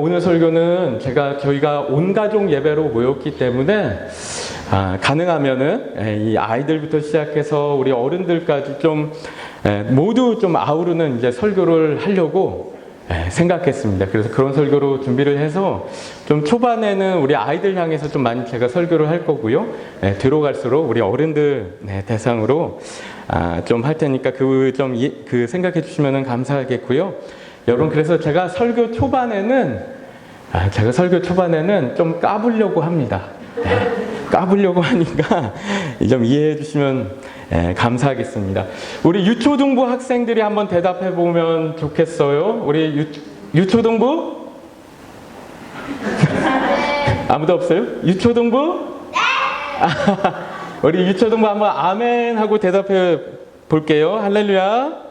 오늘 설교는 저희가 온 가족 예배로 모였기 때문에 가능하면은 이 아이들부터 시작해서 우리 어른들까지 좀 모두 좀 아우르는 이제 설교를 하려고 생각했습니다. 그래서 그런 설교로 준비를 해서 좀 초반에는 우리 아이들 향해서 좀 많이 제가 설교를 할 거고요. 들어갈수록 우리 어른들 대상으로 좀 할 테니까 그 생각해 주시면 감사하겠고요. 여러분, 그래서 제가 설교 초반에는 좀 까불려고 합니다. 까불려고 하니까 좀 이해해 주시면 감사하겠습니다. 우리 유초등부 학생들이 한번 대답해 보면 좋겠어요. 우리 유초등부? 아무도 없어요? 유초등부? 우리 유초등부 한번 아멘 하고 대답해 볼게요. 할렐루야.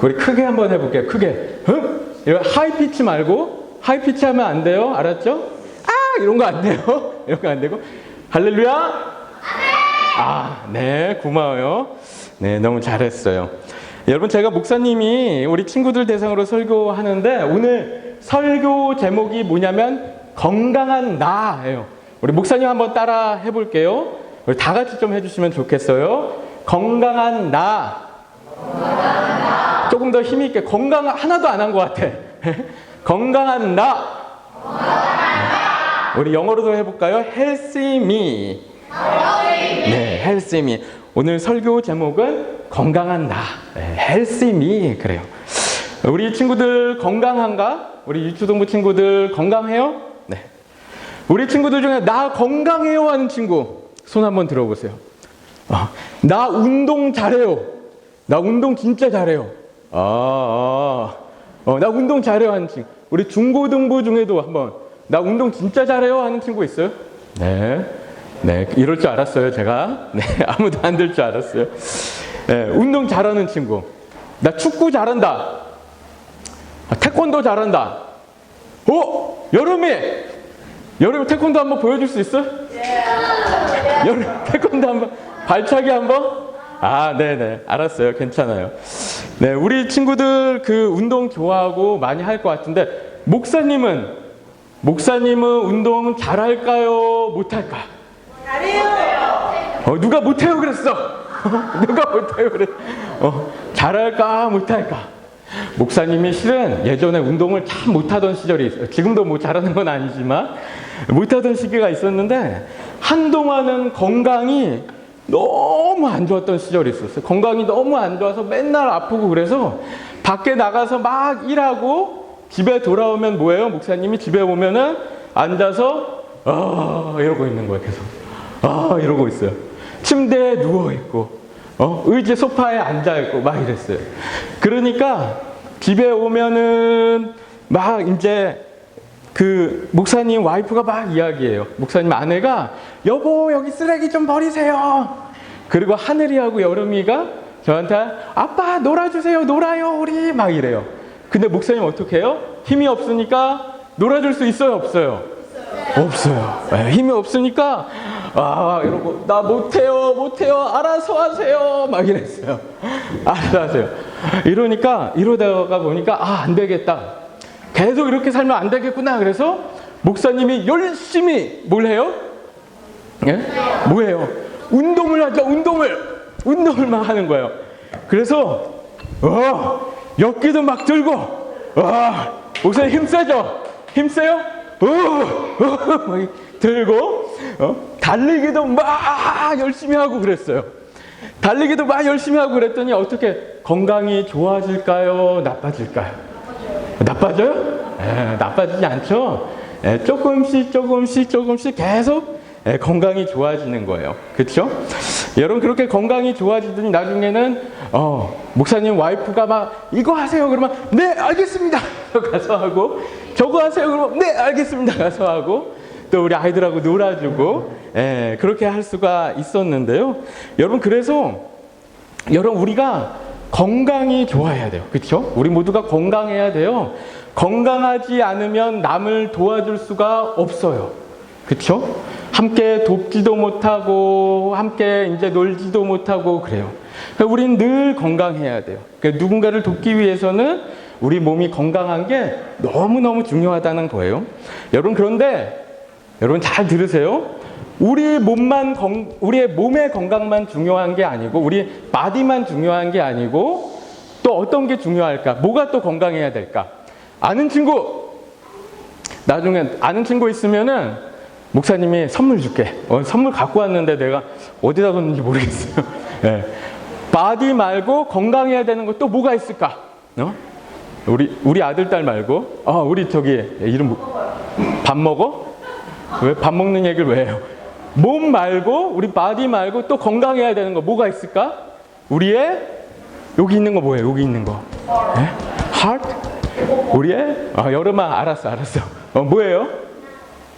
우리 크게 한번 해볼게요. 크게. 이거 하이피치 말고, 하이피치 하면 안 돼요. 알았죠? 이런 거 안 돼요. 이런 거 안 되고. 할렐루야. 네, 고마워요. 네, 너무 잘했어요. 여러분, 제가 목사님이 우리 친구들 대상으로 설교하는데 오늘 설교 제목이 뭐냐면 건강한 나예요. 우리 목사님 한번 따라 해볼게요. 우리 다 같이 좀 해주시면 좋겠어요. 건강한 나. 조금 더 힘있게. 건강 하나도 안 한 것 같아. 건강한 나. 우리 영어로도 해볼까요? Healthy me. 네, Healthy me. 오늘 설교 제목은 건강한 나. Healthy me. 그래요. 우리 친구들 건강한가? 우리 유초등부 친구들 건강해요? 네. 우리 친구들 중에 나 건강해요 하는 친구 손 한번 들어보세요. 나 운동 잘해요. 나 운동 진짜 잘해요. 나 운동 잘해요 하는 친구. 우리 중고등부 중에도 한번 나 운동 진짜 잘해요 하는 친구 있어요? 네. 네, 이럴 줄 알았어요, 제가. 네, 아무도 안 될 줄 알았어요. 네, 운동 잘하는 친구. 나 축구 잘한다. 태권도 잘한다. 여름에 태권도 한번 보여줄 수 있어? 여름 태권도 한번, 발차기 한번? 네네. 알았어요. 괜찮아요. 네, 우리 친구들 그 운동 좋아하고 많이 할 것 같은데, 목사님은 운동 잘할까요? 못할까? 잘해요. 누가 못해요 그랬어? 누가 못해요 그랬어? 잘할까? 못할까? 목사님이 실은 예전에 운동을 참 못하던 시절이 있어요. 지금도 뭐 잘하는 건 아니지만 못하던 시기가 있었는데 한동안은 건강이 너무 안 좋았던 시절이 있었어요. 건강이 너무 안 좋아서 맨날 아프고 그래서 밖에 나가서 막 일하고 집에 돌아오면 뭐예요? 목사님이 집에 오면은 앉아서 이러고 있는 거예요. 계속 이러고 있어요. 침대에 누워있고 의자 소파에 앉아있고 막 이랬어요. 그러니까 집에 오면은 막 이제 그 목사님 와이프가 막 이야기해요. 목사님 아내가 여보 여기 쓰레기 좀 버리세요. 그리고 하늘이하고 여름이가 저한테 아빠 놀아주세요. 놀아요 우리 막 이래요. 근데 목사님 어떻게 해요? 힘이 없으니까 놀아줄 수 있어요? 없어요? 없어요. 네, 힘이 없으니까 이러고 나 못해요. 알아서 하세요. 막 이랬어요. 알아서 하세요. 이러다가 보니까 안 되겠다. 계속 이렇게 살면 안 되겠구나. 그래서 목사님이 열심히 뭘 해요? 예? 뭐예요? 운동을 하자. 운동을만 하는 거예요. 그래서 역기도 막 들고 목사님 힘세죠? 힘세요? 막 들고 달리기도 막 열심히 하고 그랬어요. 달리기도 막 열심히 하고 그랬더니 어떻게 건강이 좋아질까요? 나빠질까요? 나빠져요? 나빠지지 않죠? 조금씩 계속 건강이 좋아지는 거예요. 그렇죠? 여러분, 그렇게 건강이 좋아지더니 나중에는 목사님 와이프가 막 이거 하세요 그러면 네 알겠습니다 가서 하고, 저거 하세요 그러면 네 알겠습니다 가서 하고, 또 우리 아이들하고 놀아주고 그렇게 할 수가 있었는데요. 여러분, 그래서 우리가 건강이 좋아야 돼요. 그렇죠? 우리 모두가 건강해야 돼요. 건강하지 않으면 남을 도와줄 수가 없어요. 그렇죠? 함께 돕지도 못하고 함께 이제 놀지도 못하고 그래요. 그러니까 우리는 늘 건강해야 돼요. 그러니까 누군가를 돕기 위해서는 우리 몸이 건강한 게 너무너무 중요하다는 거예요. 여러분, 그런데 여러분 잘 들으세요. 우리의 몸의 건강만 중요한 게 아니고, 우리 바디만 중요한 게 아니고, 또 어떤 게 중요할까? 뭐가 또 건강해야 될까? 아는 친구! 나중에 아는 친구 있으면은 목사님이 선물 줄게. 선물 갖고 왔는데 내가 어디다 뒀는지 모르겠어요. 네. 바디 말고 건강해야 되는 거 또 뭐가 있을까? 우리 아들, 딸 말고, 우리 저기, 이름 밥 먹어? 왜 밥 먹는 얘기를 왜 해요? 몸 말고, 우리 바디 말고 또 건강해야 되는 거 뭐가 있을까? 우리의, 여기 있는 거 뭐예요? 여기 있는 거. 네? heart? 우리의? 여름아, 알았어. 뭐예요?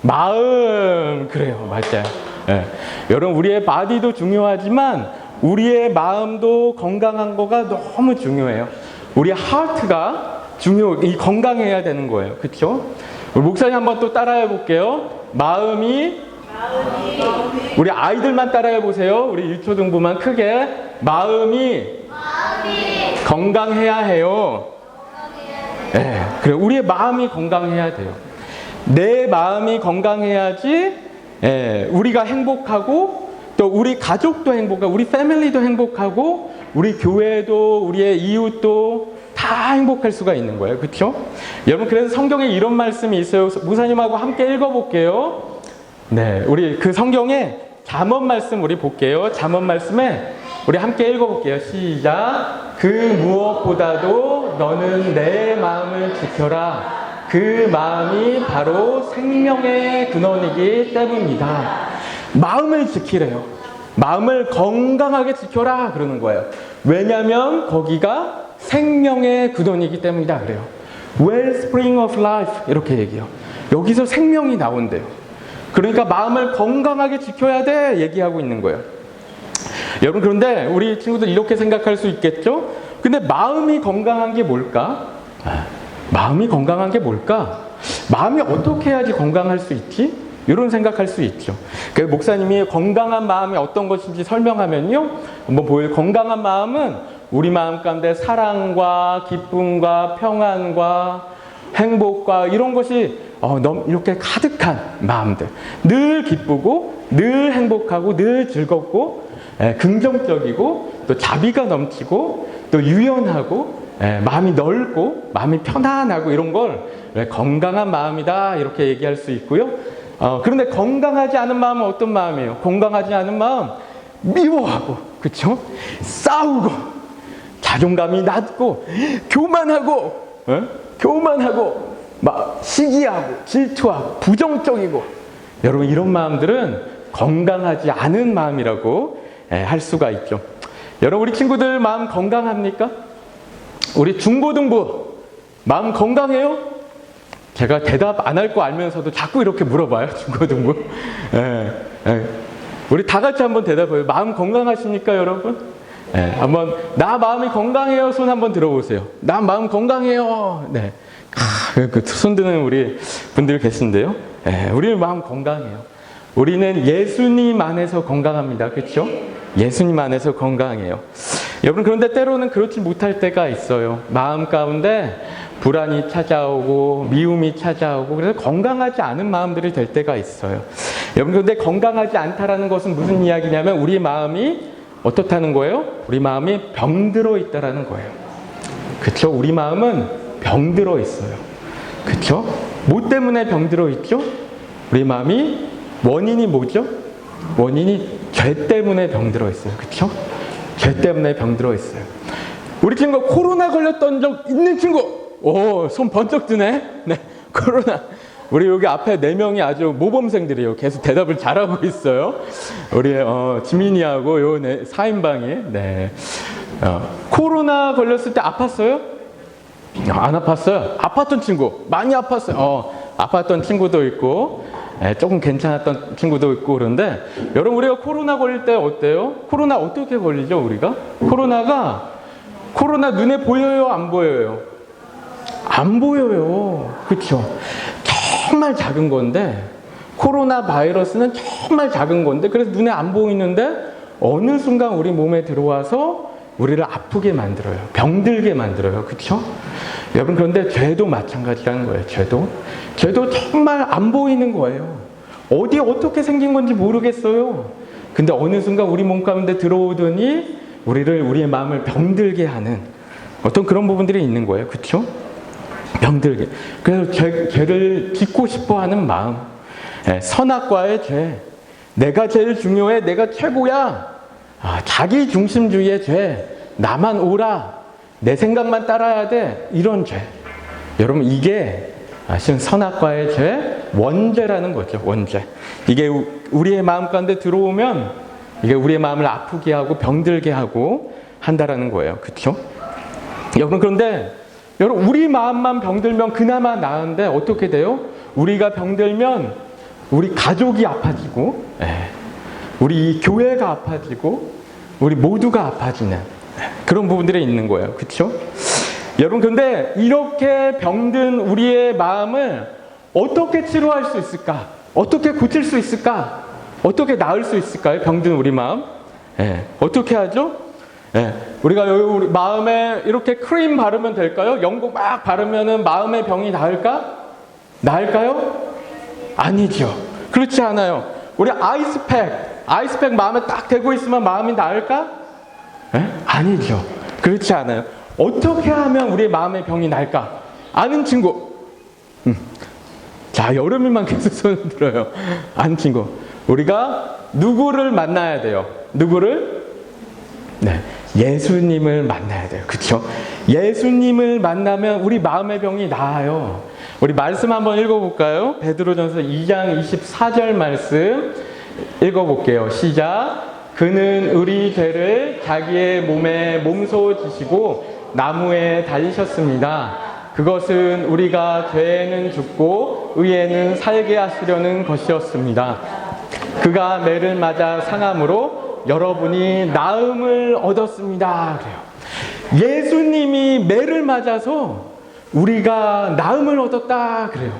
마음. 그래요. 맞아요. 네. 여러분, 우리의 바디도 중요하지만 우리의 마음도 건강한 거가 너무 중요해요. 우리 하트가 건강해야 되는 거예요. 그렇죠? 목사님 한번 또 따라해 볼게요. 마음이 우리 아이들만 따라해 보세요. 우리 유초등부만 크게. 마음이 건강해야 해요. 네, 그래. 우리의 마음이 건강해야 돼요. 내 마음이 건강해야지 우리가 행복하고, 또 우리 가족도 행복하고, 우리 패밀리도 행복하고, 우리 교회도, 우리의 이웃도 다 행복할 수가 있는 거예요. 그렇죠? 여러분, 그래서 성경에 이런 말씀이 있어요. 목사님하고 함께 읽어볼게요. 네, 우리 그 성경에 잠언 말씀 우리 볼게요. 잠언 말씀에 우리 함께 읽어볼게요. 시작. 그 무엇보다도 너는 내 마음을 지켜라. 그 마음이 바로 생명의 근원이기 때문이다. 마음을 지키래요. 마음을 건강하게 지켜라 그러는 거예요. 왜냐하면 거기가 생명의 근원이기 때문이다 그래요. Wellspring of life 이렇게 얘기해요. 여기서 생명이 나온대요. 그러니까 마음을 건강하게 지켜야 돼 얘기하고 있는 거예요. 여러분, 그런데 우리 친구들 이렇게 생각할 수 있겠죠? 근데 마음이 건강한 게 뭘까? 마음이 건강한 게 뭘까? 마음이 어떻게 해야지 건강할 수 있지? 이런 생각할 수 있죠. 그래서 목사님이 건강한 마음이 어떤 것인지 설명하면요. 한번 보여요. 건강한 마음은 우리 마음 가운데 사랑과 기쁨과 평안과 행복과 이런 것이 이렇게 가득한 마음들. 늘 기쁘고, 늘 행복하고, 늘 즐겁고, 긍정적이고, 또 자비가 넘치고, 또 유연하고, 마음이 넓고, 마음이 편안하고, 이런 걸 건강한 마음이다 이렇게 얘기할 수 있고요. 그런데 건강하지 않은 마음은 어떤 마음이에요? 건강하지 않은 마음, 미워하고, 그쵸? 싸우고, 자존감이 낮고, 교만하고, 막 시기하고, 질투하고, 부정적이고. 여러분, 이런 마음들은 건강하지 않은 마음이라고 할 수가 있죠. 여러분, 우리 친구들 마음 건강합니까? 우리 중고등부 마음 건강해요? 제가 대답 안 할 거 알면서도 자꾸 이렇게 물어봐요. 중고등부. 우리 다 같이 한번 대답해요. 마음 건강하십니까, 여러분? 한번 나 마음이 건강해요. 손 한번 들어보세요. 나 마음 건강해요. 네. 손 드는 우리 분들 계신데요. 우리 마음 건강해요. 우리는 예수님 안에서 건강합니다. 그렇죠? 예수님 안에서 건강해요. 여러분, 그런데 때로는 그렇지 못할 때가 있어요. 마음 가운데 불안이 찾아오고 미움이 찾아오고, 그래서 건강하지 않은 마음들이 될 때가 있어요. 여러분, 그런데 건강하지 않다라는 것은 무슨 이야기냐면 우리 마음이 어떻다는 거예요? 우리 마음이 병들어 있다라는 거예요. 그렇죠? 우리 마음은 병들어 있어요. 그렇죠? 뭐 때문에 병들어 있죠? 우리 마음이 원인이 뭐죠? 원인이 죄 때문에 병들어 있어요. 그렇죠? 죄 때문에 병들어 있어요. 우리 친구 코로나 걸렸던 적 있는 친구? 손 번쩍 드네. 네, 코로나. 우리 여기 앞에 4명이 아주 모범생들이에요. 계속 대답을 잘하고 있어요. 우리 지민이하고 요 4인방이. 네. 코로나 걸렸을 때 아팠어요? 안 아팠어요? 아팠던 친구 많이 아팠어요. 아팠던 친구도 있고, 조금 괜찮았던 친구도 있고. 그런데 여러분, 우리가 코로나 걸릴 때 어때요? 코로나 어떻게 걸리죠? 우리가 코로나 눈에 보여요, 안 보여요? 안 보여요. 그렇죠? 정말 작은 건데, 코로나 바이러스는 정말 작은 건데, 그래서 눈에 안 보이는데 어느 순간 우리 몸에 들어와서 우리를 아프게 만들어요. 병들게 만들어요. 그렇죠? 여러분, 그런데 죄도 마찬가지라는 거예요. 죄도 정말 안 보이는 거예요. 어디 어떻게 생긴 건지 모르겠어요. 근데 어느 순간 우리 몸 가운데 들어오더니 우리의 마음을 병들게 하는 어떤 그런 부분들이 있는 거예요. 그렇죠? 병들게. 그래서 죄를 짓고 싶어하는 마음, 선악과의 죄, 내가 제일 중요해, 내가 최고야, 자기 중심주의의 죄, 나만 옳아, 내 생각만 따라야 돼, 이런 죄. 여러분, 이게 사실은 선악과의 죄, 원죄라는 거죠. 원죄. 이게 우리의 마음 가운데 들어오면 이게 우리의 마음을 아프게 하고 병들게 하고 한다라는 거예요. 그렇죠? 여러분, 그런데 여러분, 우리 마음만 병들면 그나마 나은데 어떻게 돼요? 우리가 병들면 우리 가족이 아파지고, 우리 교회가 아파지고, 우리 모두가 아파지는 그런 부분들이 있는 거예요. 그렇죠? 여러분, 근데 이렇게 병든 우리의 마음을 어떻게 치료할 수 있을까? 어떻게 고칠 수 있을까? 어떻게 나을 수 있을까요? 병든 우리 마음. 어떻게 하죠? 우리가 여기 우리 마음에 이렇게 크림 바르면 될까요? 연고 막 바르면은 마음의 병이 나을까요? 아니죠. 그렇지 않아요. 우리 아이스팩 마음에 딱 대고 있으면 마음이 나을까? 아니죠. 그렇지 않아요. 어떻게 하면 우리의 마음의 병이 나을까? 아는 친구. 자, 여름이만 계속 손을 들어요. 아는 친구. 우리가 누구를 만나야 돼요? 누구를? 예수님을 만나야 돼요. 그렇죠? 예수님을 만나면 우리 마음의 병이 나아요. 우리 말씀 한번 읽어볼까요? 베드로전서 2장 24절 말씀 읽어볼게요. 시작. 그는 우리 죄를 자기의 몸에 몸소 지시고 나무에 달리셨습니다. 그것은 우리가 죄에는 죽고 의에는 살게 하시려는 것이었습니다. 그가 매를 맞아 상함으로 여러분이 나음을 얻었습니다. 그래요. 예수님이 매를 맞아서 우리가 나음을 얻었다. 그래요.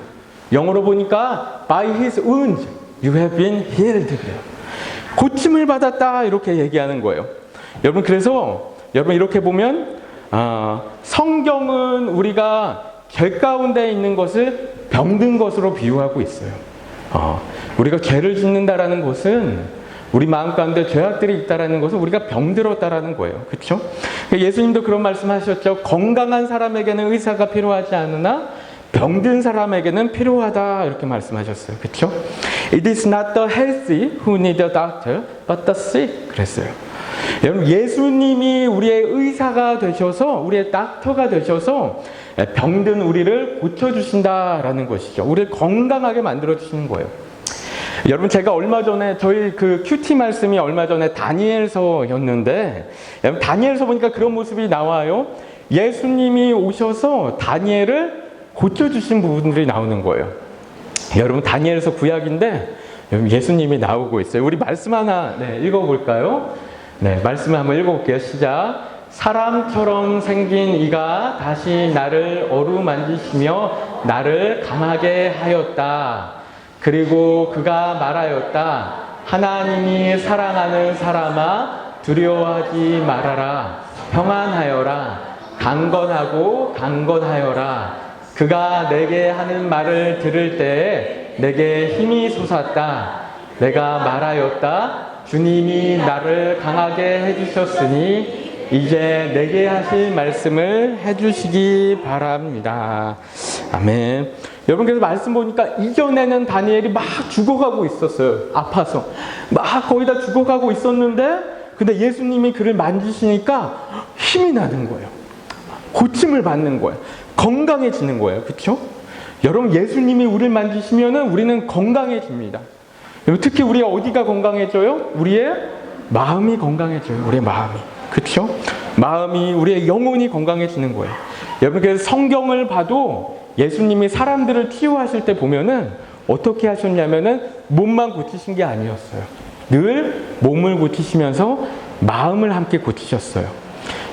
영어로 보니까 by his wounds you have been healed. 그래요. 고침을 받았다. 이렇게 얘기하는 거예요. 여러분, 그래서 여러분 이렇게 보면 성경은 우리가 죄 가운데 있는 것을 병든 것으로 비유하고 있어요. 우리가 죄를 짓는다라는 것은 우리 마음 가운데 죄악들이 있다라는 것은 우리가 병들었다라는 거예요. 그렇죠? 예수님도 그런 말씀하셨죠. 건강한 사람에게는 의사가 필요하지 않으나 병든 사람에게는 필요하다. 이렇게 말씀하셨어요. 그렇죠? It is not the healthy who need a doctor, but the sick. 그랬어요. 여러분, 예수님이 우리의 의사가 되셔서, 우리의 닥터가 되셔서 병든 우리를 고쳐주신다라는 것이죠. 우리를 건강하게 만들어주시는 거예요. 여러분, 제가 얼마 전에 저희 그 큐티 말씀이 얼마 전에 다니엘서였는데, 여러분, 다니엘서 보니까 그런 모습이 나와요. 예수님이 오셔서 다니엘을 고쳐주신 부분들이 나오는 거예요. 여러분, 다니엘서 구약인데 여러분, 예수님이 나오고 있어요. 우리 말씀 하나 읽어볼까요? 말씀을 한번 읽어볼게요. 시작. 사람처럼 생긴 이가 다시 나를 어루만지시며 나를 강하게 하였다. 그리고 그가 말하였다. 하나님이 사랑하는 사람아, 두려워하지 말아라. 평안하여라. 강건하고 강건하여라. 그가 내게 하는 말을 들을 때에 내게 힘이 솟았다. 내가 말하였다. 주님이 나를 강하게 해주셨으니 이제 내게 하실 말씀을 해주시기 바랍니다. 아멘. 여러분, 그래서 말씀 보니까 이전에는 다니엘이 막 죽어가고 있었어요. 아파서 막 거의 다 죽어가고 있었는데, 근데 예수님이 그를 만지시니까 힘이 나는 거예요. 고침을 받는 거예요. 건강해지는 거예요. 그렇죠? 여러분, 예수님이 우리를 만지시면은 우리는 건강해집니다. 특히 우리 어디가 건강해져요? 우리의 마음이 건강해져요. 우리의 마음이. 그렇죠? 마음이, 우리의 영혼이 건강해지는 거예요. 여러분, 그래서 성경을 봐도 예수님이 사람들을 치유하실 때 보면은 어떻게 하셨냐면은 몸만 고치신 게 아니었어요. 늘 몸을 고치시면서 마음을 함께 고치셨어요.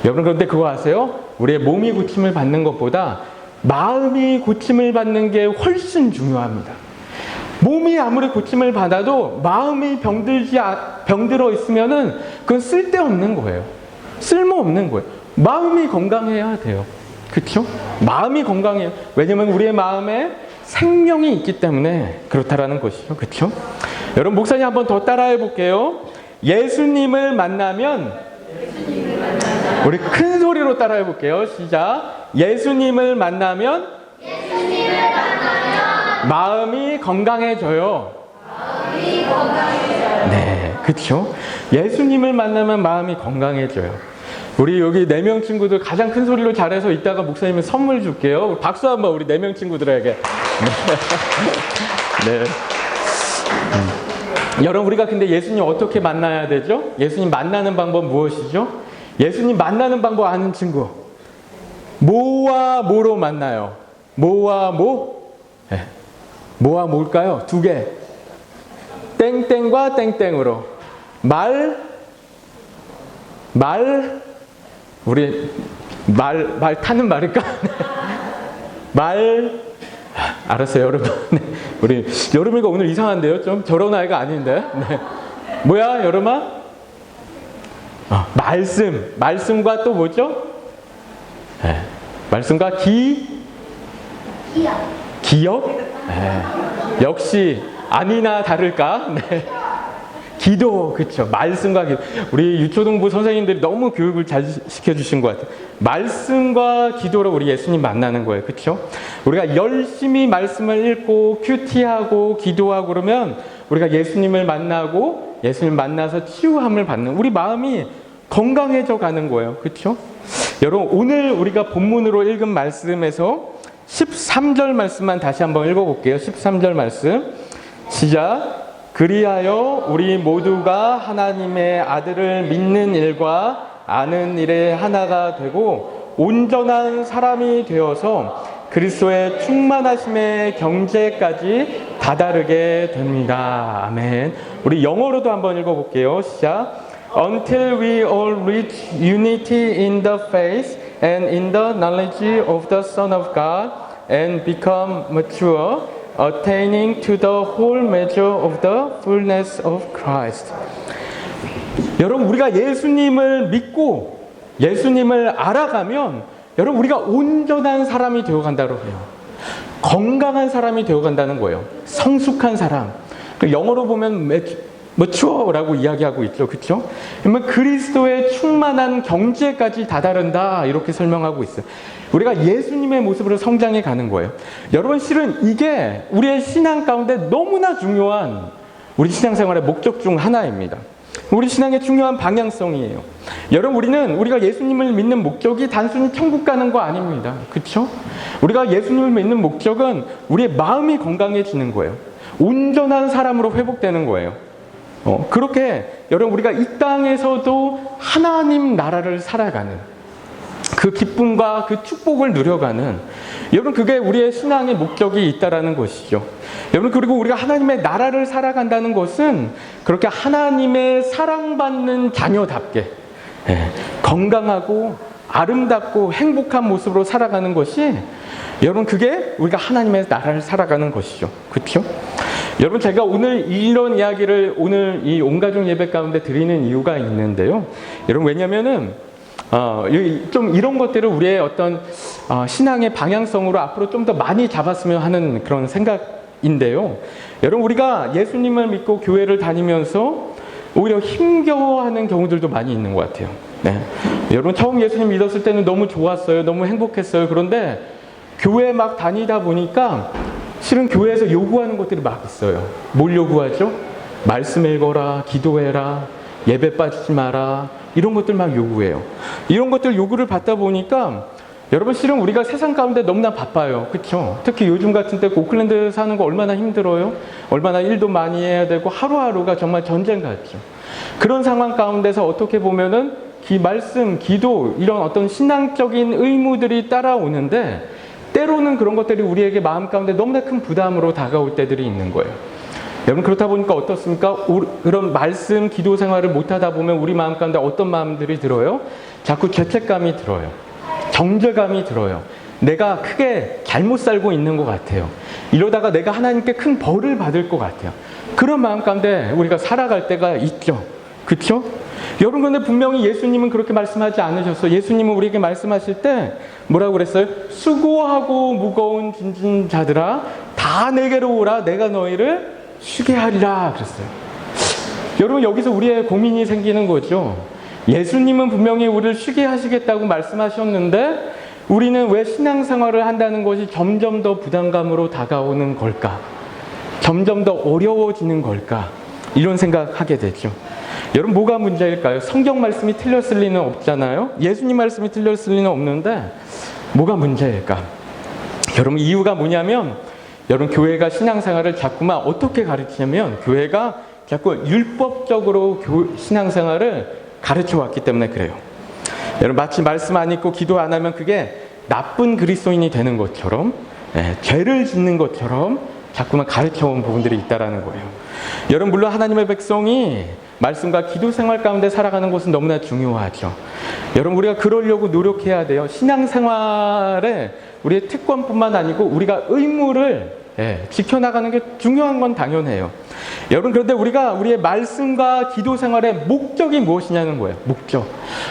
여러분, 그런데 그거 아세요? 우리의 몸이 고침을 받는 것보다 마음이 고침을 받는 게 훨씬 중요합니다. 몸이 아무리 고침을 받아도 마음이 병들어 있으면은 그건 쓸데없는 거예요. 쓸모없는 거예요. 마음이 건강해야 돼요. 그렇죠? 마음이 건강해요. 왜냐면 우리의 마음에 생명이 있기 때문에 그렇다라는 것이죠. 그렇죠? 여러분 목사님 한 번 더 따라해 볼게요. 예수님을 만나면 우리 큰 소리로 따라해 볼게요. 시작. 예수님을 만나면 마음이 건강해져요. 네, 그렇죠? 예수님을 만나면 마음이 건강해져요. 우리 여기 4명 친구들 가장 큰 소리로 잘해서 이따가 목사님이 선물 줄게요. 박수 한번 우리 4명 친구들에게. 네. 여러분 우리가 근데 예수님 어떻게 만나야 되죠? 예수님 만나는 방법 무엇이죠? 예수님 만나는 방법 아는 친구. 뭐와 뭐로 만나요? 뭐와 뭐? 네. 뭐와 뭘까요? 2개. 땡땡과 땡땡으로. 우리 말 타는 말일까? 알았어요, 여러분. 네. 우리 여름이가 오늘 이상한데요? 좀 저런 아이가 아닌데. 네. 뭐야, 여름아? 말씀과 또 뭐죠? 네. 말씀과 기억? 네. 역시 아니나 다를까? 네. 기도, 그렇죠. 말씀과 기도. 우리 유초등부 선생님들이 너무 교육을 잘 시켜주신 것 같아요. 말씀과 기도로 우리 예수님 만나는 거예요. 그렇죠? 우리가 열심히 말씀을 읽고 큐티하고 기도하고 그러면 우리가 예수님을 만나고 예수님 만나서 치유함을 받는 우리 마음이 건강해져 가는 거예요. 그렇죠? 여러분 오늘 우리가 본문으로 읽은 말씀에서 13절 말씀만 다시 한번 읽어볼게요. 13절 말씀 시작. 그리하여 우리 모두가 하나님의 아들을 믿는 일과 아는 일에 하나가 되고 온전한 사람이 되어서 그리스도의 충만하심의 경제까지 다다르게 됩니다. 아멘. 우리 영어로도 한번 읽어볼게요. 시작. Until we all reach unity in the faith and in the knowledge of the Son of God and become mature, attaining to the whole measure of the fullness of Christ. 여러분 우리가 예수님을 믿고 예수님을 알아가면 여러분 우리가 온전한 사람이 되어간다고 해요. 건강한 사람이 되어간다는 거예요. 성숙한 사람. 영어로 보면 mature라고 이야기하고 있죠. 그렇죠? 그러면 그리스도의 충만한 경제까지 다다른다 이렇게 설명하고 있어요. 우리가 예수님의 모습으로 성장해 가는 거예요. 여러분 실은 이게 우리의 신앙 가운데 너무나 중요한 우리 신앙생활의 목적 중 하나입니다. 우리 신앙의 중요한 방향성이에요. 여러분 우리가 예수님을 믿는 목적이 단순히 천국 가는 거 아닙니다. 그렇죠? 우리가 예수님을 믿는 목적은 우리의 마음이 건강해지는 거예요. 온전한 사람으로 회복되는 거예요. 그렇게 여러분 우리가 이 땅에서도 하나님 나라를 살아가는 그 기쁨과 그 축복을 누려가는 여러분 그게 우리의 신앙의 목적이 있다라는 것이죠. 여러분 그리고 우리가 하나님의 나라를 살아간다는 것은 그렇게 하나님의 사랑받는 자녀답게 건강하고 아름답고 행복한 모습으로 살아가는 것이 여러분 그게 우리가 하나님의 나라를 살아가는 것이죠. 그렇죠? 여러분 제가 오늘 이런 이야기를 오늘 이 온가족 예배 가운데 드리는 이유가 있는데요. 여러분 왜냐면은 좀 이런 것들을 우리의 어떤 신앙의 방향성으로 앞으로 좀 더 많이 잡았으면 하는 그런 생각인데요. 여러분 우리가 예수님을 믿고 교회를 다니면서 오히려 힘겨워하는 경우들도 많이 있는 것 같아요. 네. 여러분 처음 예수님 믿었을 때는 너무 좋았어요. 너무 행복했어요. 그런데 교회 막 다니다 보니까 실은 교회에서 요구하는 것들이 막 있어요. 뭘 요구하죠? 말씀 읽어라, 기도해라, 예배 빠지지 마라, 이런 것들 막 요구해요. 이런 것들 요구를 받다 보니까 여러분 실은 우리가 세상 가운데 너무나 바빠요. 그렇죠? 특히 요즘 같은 때 오클랜드 사는 거 얼마나 힘들어요? 얼마나 일도 많이 해야 되고 하루하루가 정말 전쟁 같죠. 그런 상황 가운데서 어떻게 보면은 말씀, 기도 이런 어떤 신앙적인 의무들이 따라오는데 때로는 그런 것들이 우리에게 마음 가운데 너무나 큰 부담으로 다가올 때들이 있는 거예요. 여러분 그렇다 보니까 어떻습니까? 그런 말씀, 기도 생활을 못하다 보면 우리 마음 가운데 어떤 마음들이 들어요? 자꾸 죄책감이 들어요. 정죄감이 들어요. 내가 크게 잘못 살고 있는 것 같아요. 이러다가 내가 하나님께 큰 벌을 받을 것 같아요. 그런 마음 가운데 우리가 살아갈 때가 있죠. 그렇죠? 여러분, 근데 분명히 예수님은 그렇게 말씀하지 않으셨어요. 예수님은 우리에게 말씀하실 때 뭐라고 그랬어요? 수고하고 무거운 짐진 자들아 다 내게로 오라, 내가 너희를 쉬게 하리라 그랬어요. 여러분, 여기서 우리의 고민이 생기는 거죠. 예수님은 분명히 우리를 쉬게 하시겠다고 말씀하셨는데 우리는 왜 신앙생활을 한다는 것이 점점 더 부담감으로 다가오는 걸까? 점점 더 어려워지는 걸까? 이런 생각하게 되죠. 여러분, 뭐가 문제일까요? 성경 말씀이 틀렸을 리는 없잖아요. 예수님 말씀이 틀렸을 리는 없는데 뭐가 문제일까? 여러분, 이유가 뭐냐면 여러분, 교회가 신앙생활을 자꾸만 어떻게 가르치냐면 교회가 자꾸 율법적으로 신앙생활을 가르쳐 왔기 때문에 그래요. 여러분, 마치 말씀 안 읽고 기도 안 하면 그게 나쁜 그리스도인이 되는 것처럼, 죄를 짓는 것처럼 자꾸만 가르쳐 온 부분들이 있다라는 거예요. 여러분, 물론 하나님의 백성이 말씀과 기도 생활 가운데 살아가는 것은 너무나 중요하죠. 여러분, 우리가 그러려고 노력해야 돼요. 신앙생활에 우리의 특권뿐만 아니고 우리가 의무를 지켜나가는 게 중요한 건 당연해요. 여러분, 그런데 우리가 우리의 말씀과 기도 생활의 목적이 무엇이냐는 거예요. 목적.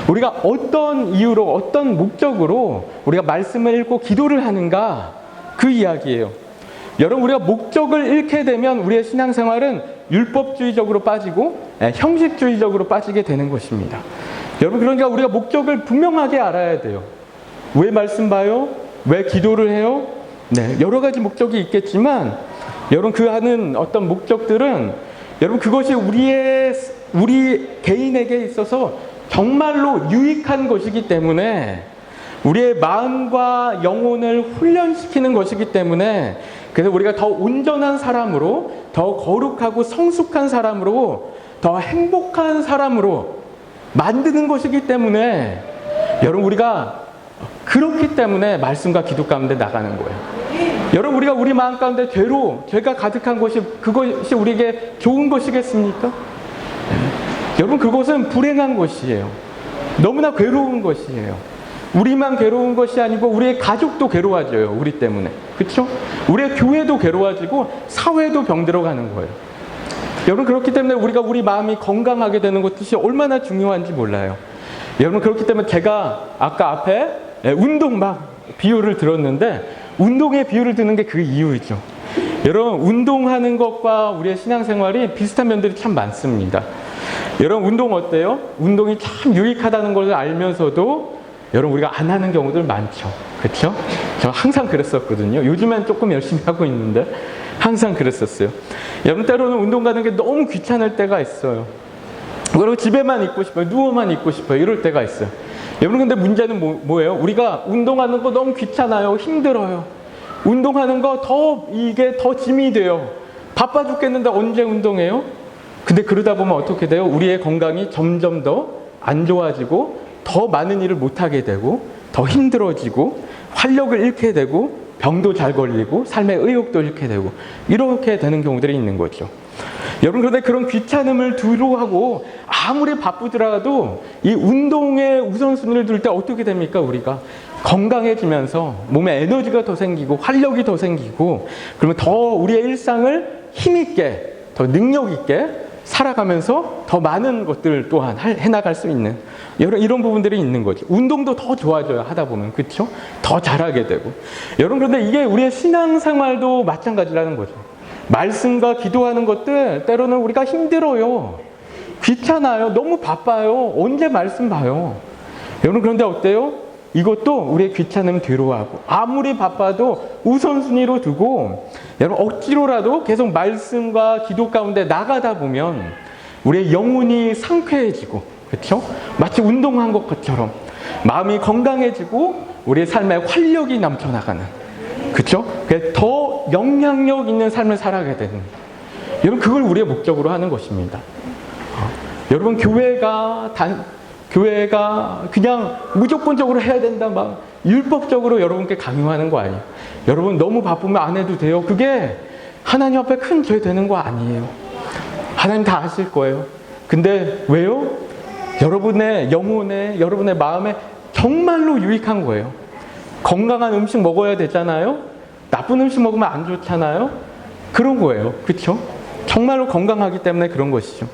우리가 어떤 이유로, 어떤 목적으로 우리가 말씀을 읽고 기도를 하는가, 그 이야기예요. 여러분, 우리가 목적을 잃게 되면 우리의 신앙생활은 율법주의적으로 빠지고 형식주의적으로 빠지게 되는 것입니다. 여러분, 그러니까 우리가 목적을 분명하게 알아야 돼요. 왜 말씀 봐요? 왜 기도를 해요? 여러 가지 목적이 있겠지만 여러분, 그 하는 어떤 목적들은 여러분, 그것이 우리 개인에게 있어서 정말로 유익한 것이기 때문에 우리의 마음과 영혼을 훈련시키는 것이기 때문에, 그래서 우리가 더 온전한 사람으로, 더 거룩하고 성숙한 사람으로, 더 행복한 사람으로 만드는 것이기 때문에 여러분, 우리가 그렇기 때문에 말씀과 기도 가운데 나가는 거예요. 여러분, 우리가 우리 마음 가운데 죄가 가득한 것이, 그것이 우리에게 좋은 것이겠습니까? 여러분, 그것은 불행한 것이에요. 너무나 괴로운 것이에요. 우리만 괴로운 것이 아니고 우리의 가족도 괴로워져요. 우리 때문에. 그렇죠? 우리의 교회도 괴로워지고 사회도 병들어가는 거예요. 여러분, 그렇기 때문에 우리가 우리 마음이 건강하게 되는 것이 얼마나 중요한지 몰라요. 여러분, 그렇기 때문에 제가 아까 앞에 운동 막 비유를 들었는데 운동의 비유를 드는 게 그 이유이죠. 여러분, 운동하는 것과 우리의 신앙생활이 비슷한 면들이 참 많습니다. 여러분, 운동 어때요? 운동이 참 유익하다는 것을 알면서도 여러분, 우리가 안 하는 경우들 많죠. 그렇죠? 저 항상 그랬었거든요. 요즘엔 조금 열심히 하고 있는데 항상 그랬었어요. 여러분, 때로는 운동 가는 게 너무 귀찮을 때가 있어요. 그리고 집에만 있고 싶어요. 누워만 있고 싶어요. 이럴 때가 있어요. 여러분, 근데 문제는 뭐예요? 우리가 운동하는 거 너무 귀찮아요. 힘들어요. 운동하는 거 이게 더 짐이 돼요. 바빠 죽겠는데 언제 운동해요? 근데 그러다 보면 어떻게 돼요? 우리의 건강이 점점 더 안 좋아지고 더 많은 일을 못하게 되고 더 힘들어지고 활력을 잃게 되고 병도 잘 걸리고 삶의 의욕도 잃게 되고 이렇게 되는 경우들이 있는 거죠. 여러분, 그런데 그런 귀찮음을 두루하고 아무리 바쁘더라도 이 운동에 우선순위를 둘 때 어떻게 됩니까? 우리가 건강해지면서 몸에 에너지가 더 생기고 활력이 더 생기고, 그러면 더 우리의 일상을 힘있게, 더 능력있게 살아가면서 더 많은 것들 또한 해나갈 수 있는 이런 부분들이 있는 거죠. 운동도 더 좋아져요. 하다 보면. 그렇죠? 더 잘하게 되고. 여러분, 그런데 이게 우리의 신앙생활도 마찬가지라는 거죠. 말씀과 기도하는 것들 때로는 우리가 힘들어요. 귀찮아요. 너무 바빠요. 언제 말씀 봐요. 여러분, 그런데 어때요? 이것도 우리의 귀찮음 뒤로 하고 아무리 바빠도 우선순위로 두고 여러분, 억지로라도 계속 말씀과 기도 가운데 나가다 보면 우리의 영혼이 상쾌해지고, 그렇죠? 마치 운동한 것처럼 마음이 건강해지고 우리의 삶에 활력이 넘쳐나가는, 그렇죠? 더 영향력 있는 삶을 살아가게 되는, 여러분, 그걸 우리의 목적으로 하는 것입니다. 여러분, 교회가 그냥 무조건적으로 해야 된다, 막 율법적으로 여러분께 강요하는 거 아니에요. 여러분, 너무 바쁘면 안 해도 돼요. 그게 하나님 앞에 큰 죄 되는 거 아니에요. 하나님 다 아실 거예요. 근데 왜요? 여러분의 영혼에, 여러분의 마음에 정말로 유익한 거예요. 건강한 음식 먹어야 되잖아요. 나쁜 음식 먹으면 안 좋잖아요. 그런 거예요. 그렇죠? 정말로 건강하기 때문에 그런 것이죠.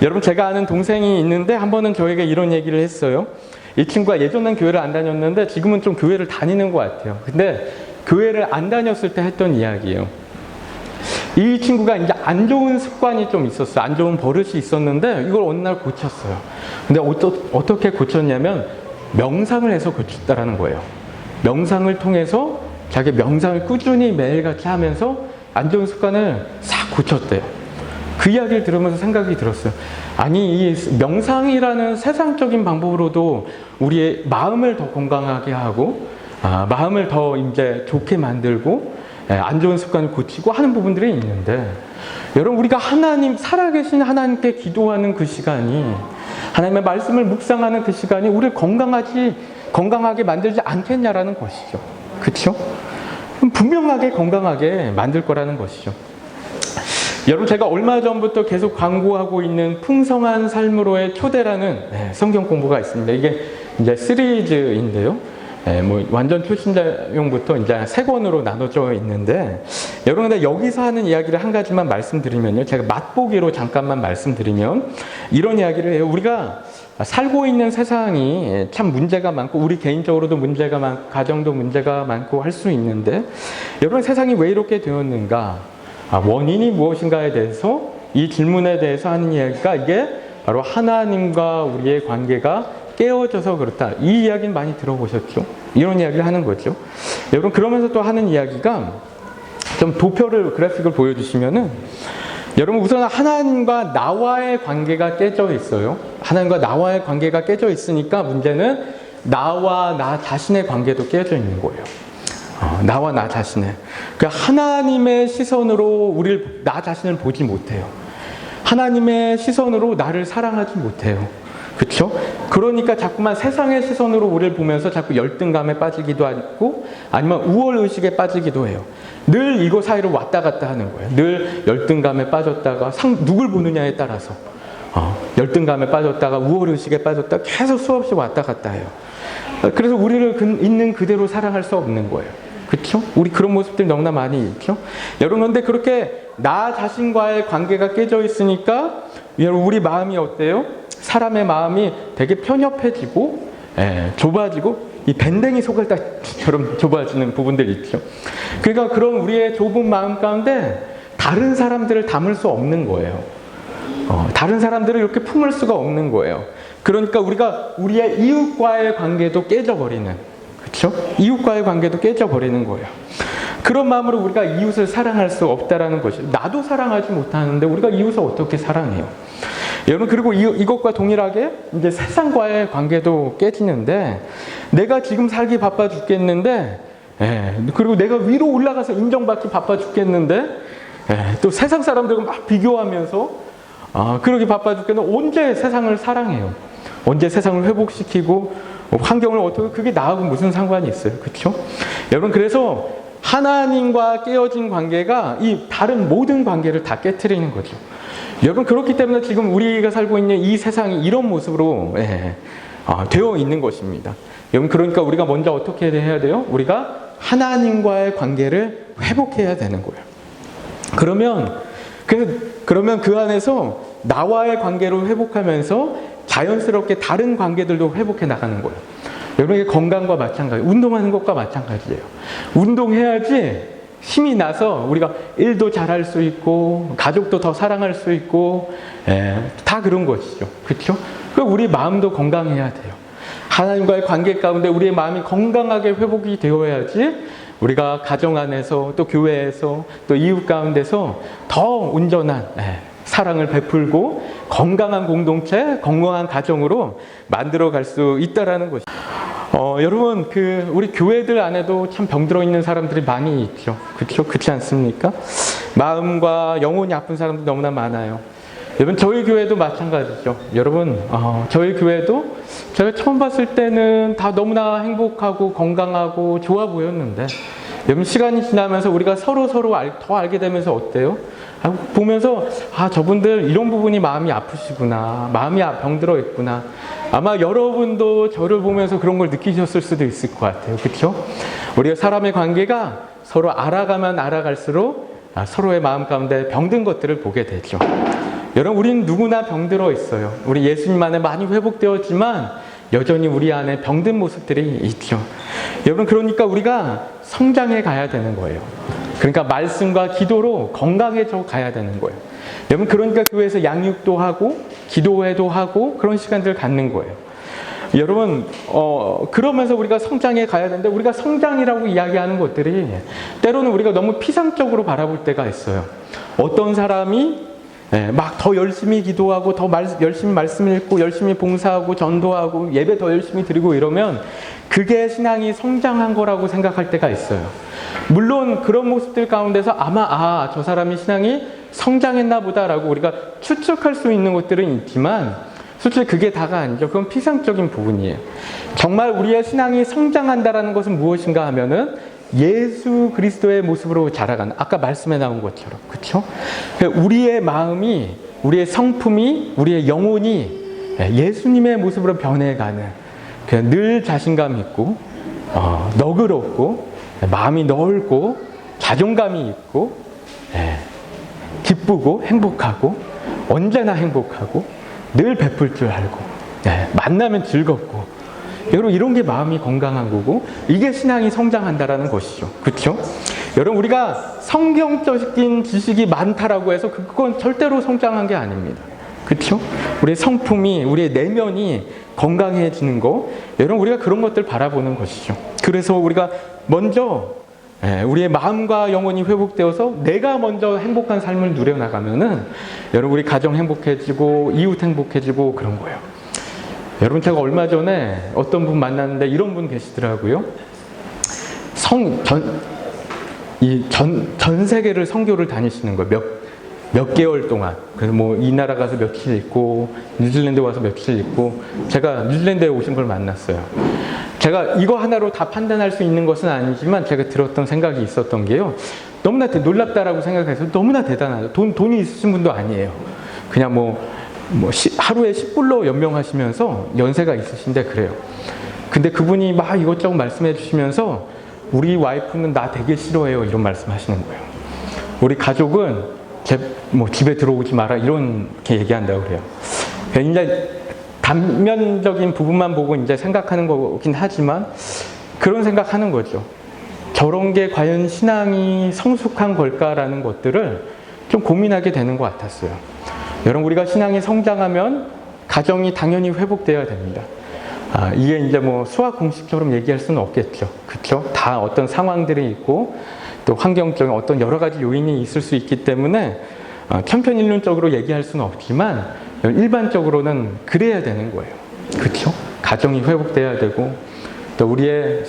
여러분, 제가 아는 동생이 있는데 한 번은 저에게 이런 얘기를 했어요. 이 친구가 예전엔 교회를 안 다녔는데 지금은 좀 교회를 다니는 것 같아요. 근데 교회를 안 다녔을 때 했던 이야기예요. 이 친구가 이제 안 좋은 습관이 좀 있었어요. 안 좋은 버릇이 있었는데 이걸 어느 날 고쳤어요. 근데 어떻게 고쳤냐면 명상을 해서 고쳤다라는 거예요. 명상을 통해서 자기 명상을 꾸준히 매일같이 하면서 안 좋은 습관을 싹 고쳤대요. 그 이야기를 들으면서 생각이 들었어요. 아니, 이 명상이라는 세상적인 방법으로도 우리의 마음을 더 건강하게 하고, 마음을 더 이제 좋게 만들고, 안 좋은 습관을 고치고 하는 부분들이 있는데, 여러분, 우리가 하나님, 살아계신 하나님께 기도하는 그 시간이, 하나님의 말씀을 묵상하는 그 시간이 우리를 건강하게 만들지 않겠냐라는 것이죠. 그렇죠? 분명하게 건강하게 만들 거라는 것이죠. 여러분, 제가 얼마 전부터 계속 광고하고 있는 풍성한 삶으로의 초대라는 성경 공부가 있습니다. 이게 이제 시리즈인데요. 뭐 완전 초신자용부터 이제 3권으로 나눠져 있는데, 여러분, 근데 여기서 하는 이야기를 한 가지만 말씀드리면요. 제가 맛보기로 잠깐만 말씀드리면 이런 이야기를 해요. 우리가 살고 있는 세상이 참 문제가 많고, 우리 개인적으로도 문제가 많고, 가정도 문제가 많고 할 수 있는데, 여러분, 세상이 왜 이렇게 되었는가? 원인이 무엇인가에 대해서, 이 질문에 대해서 하는 이야기가, 이게 바로 하나님과 우리의 관계가 깨어져서 그렇다. 이 이야기는 많이 들어보셨죠? 이런 이야기를 하는 거죠. 여러분, 그러면서 또 하는 이야기가, 좀 도표를, 그래픽을 보여주시면은, 여러분, 우선 하나님과 나와의 관계가 깨져 있어요. 하나님과 나와의 관계가 깨져 있으니까 문제는 나와 나 자신의 관계도 깨져 있는 거예요. 나와 나 자신의. 그러니까 하나님의 시선으로 나 자신을 보지 못해요. 하나님의 시선으로 나를 사랑하지 못해요. 그렇죠? 그러니까 자꾸만 세상의 시선으로 우리를 보면서 자꾸 열등감에 빠지기도 하고, 아니면 우월의식에 빠지기도 해요. 늘 이거 사이로 왔다 갔다 하는 거예요. 늘 열등감에 빠졌다가 누굴 보느냐에 따라서 열등감에 빠졌다가 우월의식에 빠졌다가 계속 수없이 왔다 갔다 해요. 그래서 우리를 있는 그대로 사랑할 수 없는 거예요. 그렇죠? 우리 그런 모습들이 너무나 많이 있죠? 여러분, 근데 그렇게 나 자신과의 관계가 깨져 있으니까 여러분, 우리 마음이 어때요? 사람의 마음이 되게 편협해지고, 좁아지고, 이 밴댕이 소갈딱처럼 좁아지는 부분들이 있죠. 그러니까 그런 우리의 좁은 마음 가운데 다른 사람들을 담을 수 없는 거예요. 다른 사람들을 이렇게 품을 수가 없는 거예요. 그러니까 우리가 우리의 이웃과의 관계도 깨져버리는, 그렇죠? 이웃과의 관계도 깨져버리는 거예요. 그런 마음으로 우리가 이웃을 사랑할 수 없다라는 것이죠. 나도 사랑하지 못하는데 우리가 이웃을 어떻게 사랑해요? 여러분, 그리고 이것과 동일하게 이제 세상과의 관계도 깨지는데, 내가 지금 살기 바빠 죽겠는데, 그리고 내가 위로 올라가서 인정받기 바빠 죽겠는데, 또 세상 사람들과 막 비교하면서 그러기 바빠 죽겠는데 언제 세상을 사랑해요? 언제 세상을 회복시키고 환경을 어떻게, 그게 나하고 무슨 상관이 있어요? 그렇죠? 여러분, 그래서 하나님과 깨어진 관계가 이 다른 모든 관계를 다 깨트리는 거죠. 여러분, 그렇기 때문에 지금 우리가 살고 있는 이 세상이 이런 모습으로 되어 있는 것입니다. 여러분, 그러니까 우리가 먼저 어떻게 해야 돼요? 우리가 하나님과의 관계를 회복해야 되는 거예요. 그러면 그 안에서 나와의 관계를 회복하면서 자연스럽게 다른 관계들도 회복해 나가는 거예요. 여러분, 이게 건강과 마찬가지, 운동하는 것과 마찬가지예요. 운동해야지 힘이 나서 우리가 일도 잘할 수 있고, 가족도 더 사랑할 수 있고, 다 그런 것이죠. 그렇죠? 그리고 우리 마음도 건강해야 돼요. 하나님과의 관계 가운데 우리의 마음이 건강하게 회복이 되어야지 우리가 가정 안에서, 또 교회에서, 또 이웃 가운데서 더 온전한 사랑을 베풀고 건강한 공동체, 건강한 가정으로 만들어 갈 수 있다라는 것이죠. 여러분, 우리 교회들 안에도 참 병들어 있는 사람들이 많이 있죠. 그렇죠? 그렇지 않습니까? 마음과 영혼이 아픈 사람들이 너무나 많아요. 여러분, 저희 교회도 마찬가지죠. 여러분, 저희 교회도 제가 처음 봤을 때는 다 너무나 행복하고 건강하고 좋아 보였는데, 여러분, 시간이 지나면서 우리가 서로 더 알게 되면서 어때요? 보면서 저분들 이런 부분이 마음이 아프시구나, 마음이 병들어 있구나. 아마 여러분도 저를 보면서 그런 걸 느끼셨을 수도 있을 것 같아요. 그렇죠? 우리가 사람의 관계가 서로 알아가면 알아갈수록 서로의 마음 가운데 병든 것들을 보게 되죠. 여러분, 우리는 누구나 병들어 있어요. 우리 예수님 안에 많이 회복되었지만 여전히 우리 안에 병든 모습들이 있죠. 여러분, 그러니까 우리가 성장해 가야 되는 거예요. 그러니까 말씀과 기도로 건강해져 가야 되는 거예요. 여러분, 그러니까 교회에서 양육도 하고 기도회도 하고 그런 시간들을 갖는 거예요. 여러분, 그러면서 우리가 성장해 가야 되는데, 우리가 성장이라고 이야기하는 것들이 때로는 우리가 너무 피상적으로 바라볼 때가 있어요. 어떤 사람이 막 더 열심히 기도하고 더 열심히 말씀 읽고 열심히 봉사하고 전도하고 예배 더 열심히 드리고 이러면 그게 신앙이 성장한 거라고 생각할 때가 있어요. 물론 그런 모습들 가운데서 아마 저 사람이 신앙이 성장했나 보다라고 우리가 추측할 수 있는 것들은 있지만 솔직히 그게 다가 아니죠. 그건 피상적인 부분이에요. 정말 우리의 신앙이 성장한다라는 것은 무엇인가 하면은 예수 그리스도의 모습으로 자라가는, 아까 말씀에 나온 것처럼, 그렇죠? 우리의 마음이, 우리의 성품이, 우리의 영혼이 예수님의 모습으로 변해가는, 늘 자신감 있고 너그럽고 마음이 넓고 자존감이 있고 기쁘고 행복하고 언제나 행복하고 늘 베풀 줄 알고 만나면 즐겁고, 여러분, 이런 게 마음이 건강한 거고 이게 신앙이 성장한다라는 것이죠. 그렇죠? 여러분, 우리가 성경적인 지식이 많다라고 해서 그건 절대로 성장한 게 아닙니다. 그렇죠? 우리의 성품이, 우리의 내면이 건강해지는 거, 여러분, 우리가 그런 것들 바라보는 것이죠. 그래서 우리가 먼저 우리의 마음과 영혼이 회복되어서 내가 먼저 행복한 삶을 누려나가면은 여러분, 우리 가정 행복해지고 이웃 행복해지고 그런 거예요. 여러분, 제가 얼마 전에 어떤 분 만났는데 이런 분 계시더라고요. 전 세계를 선교를 다니시는 거예요. 몇 개월 동안. 그래서 뭐 이 나라 가서 며칠 있고 뉴질랜드 와서 며칠 있고, 제가 뉴질랜드에 오신 걸 만났어요. 제가 이거 하나로 다 판단할 수 있는 것은 아니지만 제가 들었던 생각이 있었던 게요. 너무나 놀랍다라고 생각해서 너무나 대단하죠. 돈이 있으신 분도 아니에요. 그냥 하루에 10불로 연명하시면서 연세가 있으신데 그래요. 근데 그분이 막 이것저것 말씀해 주시면서 우리 와이프는 나 되게 싫어해요, 이런 말씀 하시는 거예요. 우리 가족은 집에 들어오지 마라, 이렇게 얘기한다고 그래요. 이제 단면적인 부분만 보고 이제 생각하는 거긴 하지만 그런 생각하는 거죠. 저런 게 과연 신앙이 성숙한 걸까라는 것들을 좀 고민하게 되는 것 같았어요. 여러분, 우리가 신앙이 성장하면 가정이 당연히 회복되어야 됩니다. 이게 이제 수학 공식처럼 얘기할 수는 없겠죠. 그렇죠? 다 어떤 상황들이 있고 또 환경적인 어떤 여러 가지 요인이 있을 수 있기 때문에 천편일률적으로 얘기할 수는 없지만 일반적으로는 그래야 되는 거예요. 그렇죠? 가정이 회복되어야 되고 또 우리의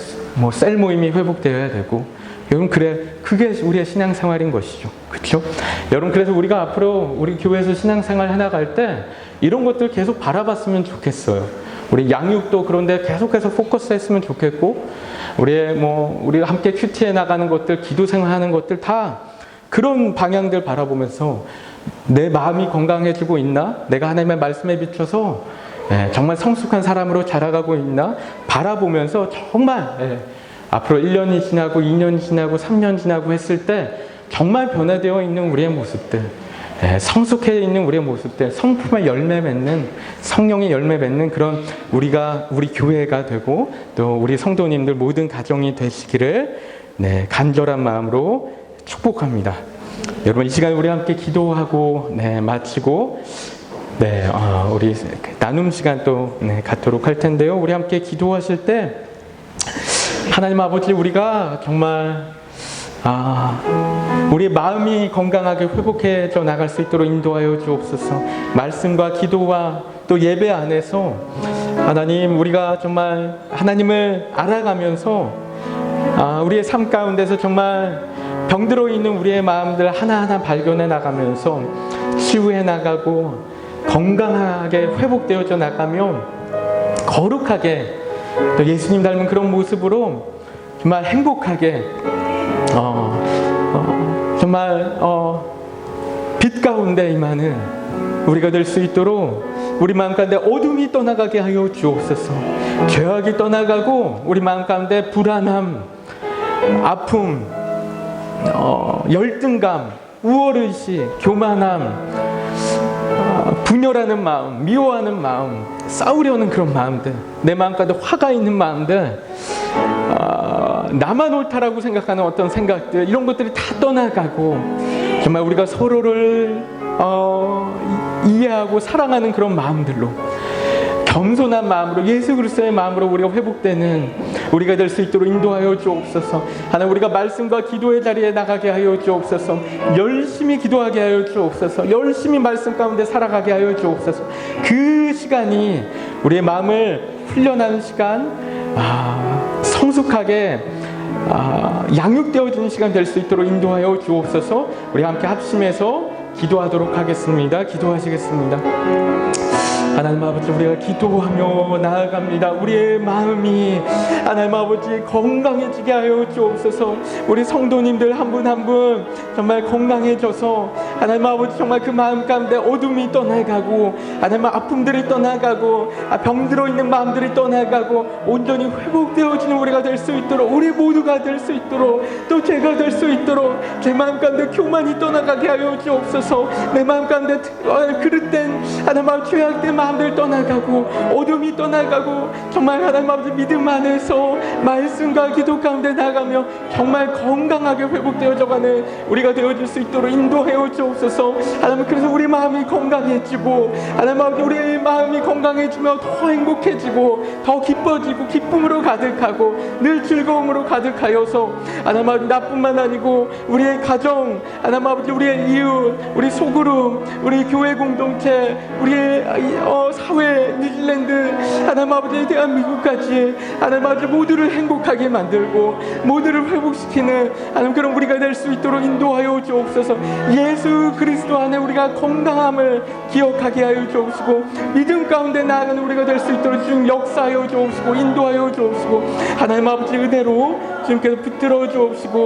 셀 모임이 회복되어야 되고, 여러분, 그게 우리의 신앙생활인 것이죠. 그렇죠? 여러분, 그래서 우리가 앞으로 우리 교회에서 신앙생활 해나갈 때 이런 것들 계속 바라봤으면 좋겠어요. 우리 양육도 그런데 계속해서 포커스했으면 좋겠고, 우리가 함께 큐티에 나가는 것들, 기도 생활하는 것들 다 그런 방향들 바라보면서 내 마음이 건강해지고 있나? 내가 하나님의 말씀에 비춰서 정말 성숙한 사람으로 자라가고 있나? 바라보면서 정말 앞으로 1년이 지나고 2년이 지나고 3년 지나고 했을 때 정말 변화되어 있는 우리의 모습들, 성숙해 있는 우리의 모습들, 성품의 열매 맺는, 성령의 열매 맺는 그런 우리 교회가 되고 또 우리 성도님들 모든 가정이 되시기를 간절한 마음으로 축복합니다. 여러분, 이 시간에 우리 함께 기도하고 마치고 우리 나눔 시간 또 갖도록 할 텐데요. 우리 함께 기도하실 때 하나님 아버지, 우리가 정말 우리의 마음이 건강하게 회복해져 나갈 수 있도록 인도하여 주옵소서. 말씀과 기도와 또 예배 안에서 하나님, 우리가 정말 하나님을 알아가면서 우리의 삶 가운데서 정말 병들어 있는 우리의 마음들 하나하나 발견해 나가면서 치유해 나가고 건강하게 회복되어져 나가면 거룩하게 또 예수님 닮은 그런 모습으로 정말 행복하게 정말 빛 가운데 임하는 우리가 될 수 있도록 우리 마음 가운데 어둠이 떠나가게 하여 주옵소서. 죄악이 떠나가고 우리 마음 가운데 불안함, 아픔, 열등감, 우월의식, 교만함, 분열하는 마음, 미워하는 마음, 싸우려는 그런 마음들, 내 마음 가운데 화가 있는 마음들, 나만 옳다라고 생각하는 어떤 생각들, 이런 것들이 다 떠나가고 정말 우리가 서로를 이해하고 사랑하는 그런 마음들로, 겸손한 마음으로, 예수 그리스도의 마음으로 우리가 회복되는 우리가 될 수 있도록 인도하여 주옵소서. 하나님, 우리가 말씀과 기도의 자리에 나가게 하여 주옵소서. 열심히 기도하게 하여 주옵소서. 열심히 말씀 가운데 살아가게 하여 주옵소서. 그 시간이 우리의 마음을 훈련하는 시간, 성숙하게 양육되어지는 시간 될 수 있도록 인도하여 주옵소서. 우리 함께 합심해서 기도하도록 하겠습니다. 기도하시겠습니다. 하나님 아버지, 우리가 기도하며 나아갑니다. 우리의 마음이 하나님 아버지 건강해지게 하여 주옵소서. 우리 성도님들 한 분 한 분 정말 건강해져서 하나님 아버지 정말 그 마음 가운데 어둠이 떠나가고 하나님 아픔들이 떠나가고 병 들어있는 마음들이 떠나가고 온전히 회복되어지는 우리가 될 수 있도록, 우리 모두가 될 수 있도록, 또 제가 될 수 있도록 제 마음 가운데 교만이 떠나가게 하여 주옵소서. 내 마음 가운데 그릇된 하나님 아버지 죄악된 마음들 떠나가고 어둠이 떠나가고 정말 하나님 아버지 믿음 안에서 말씀과 기도 가운데 나가며 정말 건강하게 회복되어져가는 우리가 되어질 수 있도록 인도하여 주옵소서. 하나님, 그래서 우리 마음이 건강해지고 하나님 아버지 우리의 마음이 건강해지며 더 행복해지고 더 기뻐지고 기쁨으로 가득하고 늘 즐거움으로 가득하여서 하나님 아버지 나뿐만 아니고 우리의 가정, 하나님 아버지 우리의 이웃, 우리 소그룹, 우리 교회 공동체, 우리의 사회, 뉴질랜드, 하나님 아버지 대한민국까지 하나님 아버지 모두를 행복하게 만들고 모두를 회복시키는 하나님 그런 우리가 될 수 있도록 인도하여 주옵소서. 예수 그리스도 안에 우리가 건강함을 기억하게 하여 주옵시고 믿음 가운데 나아가는 우리가 될 수 있도록 주님 역사하여 주옵시고 인도하여 주옵시고 하나님 아버지 은혜로 주님께서 붙들어 주옵시고